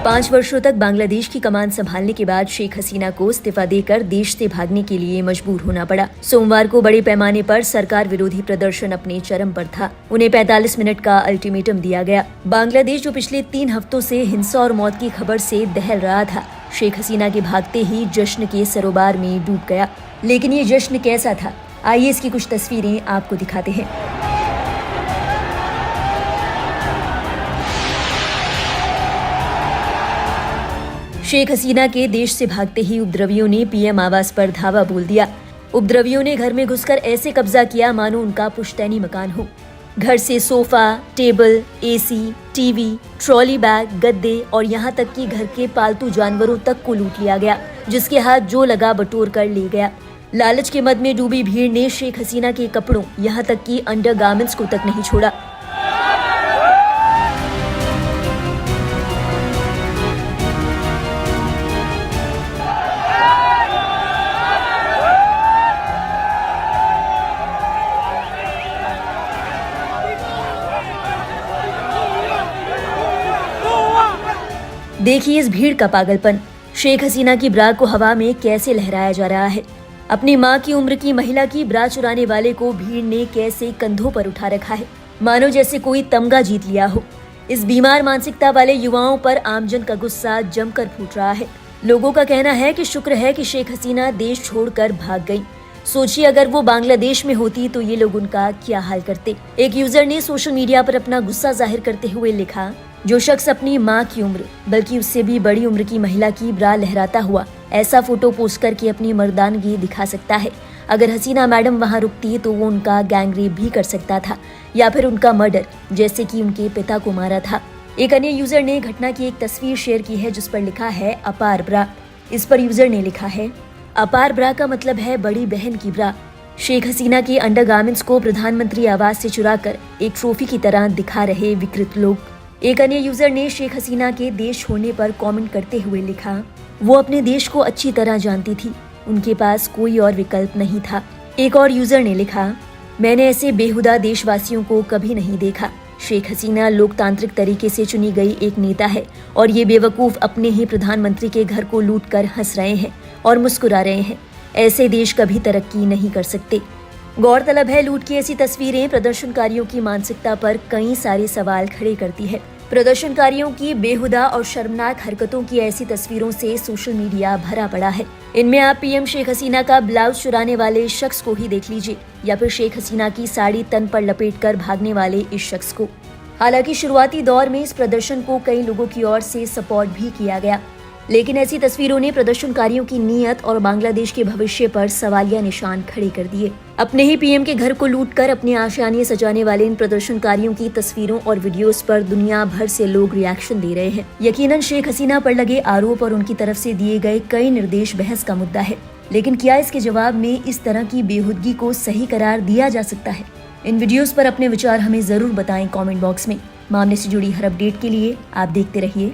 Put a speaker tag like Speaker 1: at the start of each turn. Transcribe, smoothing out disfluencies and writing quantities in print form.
Speaker 1: 5 वर्षों तक बांग्लादेश की कमान संभालने के बाद शेख हसीना को इस्तीफा देकर देश से भागने के लिए मजबूर होना पड़ा। सोमवार को बड़े पैमाने पर सरकार विरोधी प्रदर्शन अपने चरम पर था। उन्हें 45 मिनट का अल्टीमेटम दिया गया। बांग्लादेश जो पिछले 3 हफ्तों से हिंसा और मौत की खबर से दहल रहा था, शेख हसीना के भागते ही जश्न के सरोबार में डूब गया। लेकिन ये जश्न कैसा था, आइए इसकी कुछ तस्वीरें आपको दिखाते हैं। शेख हसीना के देश से भागते ही उपद्रवियों ने पीएम आवास पर धावा बोल दिया। उपद्रवियों ने घर में घुसकर ऐसे कब्जा किया मानो उनका पुश्तैनी मकान हो। घर से sofa, table, AC, TV, trolley bag, गद्दे और यहाँ तक कि घर के पालतू जानवरों तक को लूट लिया गया। जिसके हाथ जो लगा बटोर कर ले गया। लालच के मद में डूबी भीड़ ने शेख हसीना के कपड़ों, यहाँ तक कि अंडरगारमेंट्स को तक नहीं छोड़ा। देखिए इस भीड़ का पागलपन। शेख हसीना की ब्रा को हवा में कैसे लहराया जा रहा है। अपनी मां की उम्र की महिला की ब्रा चुराने वाले को भीड़ ने कैसे कंधों पर उठा रखा है, मानो जैसे कोई तमगा जीत लिया हो। इस बीमार मानसिकता वाले युवाओं पर आमजन का गुस्सा जमकर फूट रहा है। लोगों का कहना है कि शुक्र है कि शेख हसीना देश छोड़कर भाग गई। सोचिए अगर वो बांग्लादेश में होती तो ये लोग उनका क्या हाल करते। एक यूजर ने सोशल मीडिया पर अपना गुस्सा जाहिर करते हुए लिखा, जो शख्स अपनी मां की उम्र बल्कि उससे भी बड़ी उम्र की महिला की ब्रा लहराता हुआ ऐसा फोटो पोस्ट करके अपनी मर्दानगी दिखा सकता है, अगर हसीना मैडम वहां रुकती तो वो उनका गैंगरेप भी कर सकता था या फिर उनका मर्डर, जैसे कि उनके पिता को मारा था। एक अन्य यूजर ने घटना की एक तस्वीर शेयर की है जिस पर लिखा है अपार ब्रा। इस पर यूजर ने लिखा है, अपार ब्रा का मतलब है बड़ी बहन की ब्रा। शेख हसीना के अंडरगारमेंट्स को प्रधानमंत्री आवास से चुराकर एक ट्रॉफी की तरह दिखा रहे विकृत लोग। एक अन्य यूजर ने शेख हसीना के देश छोड़ने पर कमेंट करते हुए लिखा, वो अपने देश को अच्छी तरह जानती थी, उनके पास कोई और विकल्प नहीं था। एक और यूजर ने लिखा, मैंने ऐसे बेहुदा देशवासियों को कभी नहीं देखा। शेख हसीना लोकतांत्रिक तरीके से चुनी गई एक नेता है और ये बेवकूफ अपने ही प्रधानमंत्री के घर को लूट कर हंस रहे हैं और मुस्कुरा रहे हैं। ऐसे देश कभी तरक्की नहीं कर सकते। गौरतलब है लूट की ऐसी तस्वीरें प्रदर्शनकारियों की मानसिकता पर कई सारे सवाल खड़े करती है। प्रदर्शनकारियों की बेहुदा और शर्मनाक हरकतों की ऐसी तस्वीरों से सोशल मीडिया भरा पड़ा है। इनमें आप पीएम शेख हसीना का ब्लाउज चुराने वाले शख्स को ही देख लीजिए या फिर शेख हसीना की साड़ी तन पर लपेटकर भागने वाले इस शख्स को। हालांकि शुरुआती दौर में इस प्रदर्शन को कई लोगों की ओर से सपोर्ट भी किया गया, लेकिन ऐसी तस्वीरों ने प्रदर्शनकारियों की नीयत और बांग्लादेश के भविष्य पर सवालिया निशान खड़े कर दिए। अपने ही पीएम के घर को लूटकर अपने आशियाने सजाने वाले इन प्रदर्शनकारियों की तस्वीरों और वीडियोस पर दुनिया भर से लोग रिएक्शन दे रहे हैं। यकीनन शेख हसीना पर लगे आरोप और उनकी तरफ से दिए गए कई निर्देश बहस का मुद्दा है, लेकिन क्या इसके जवाब में इस तरह की बेहुदगी को सही करार दिया जा सकता है? इन वीडियोस पर अपने विचार हमें जरूर बताएं कमेंट बॉक्स में। मामले से जुड़ी हर अपडेट के लिए आप देखते रहिए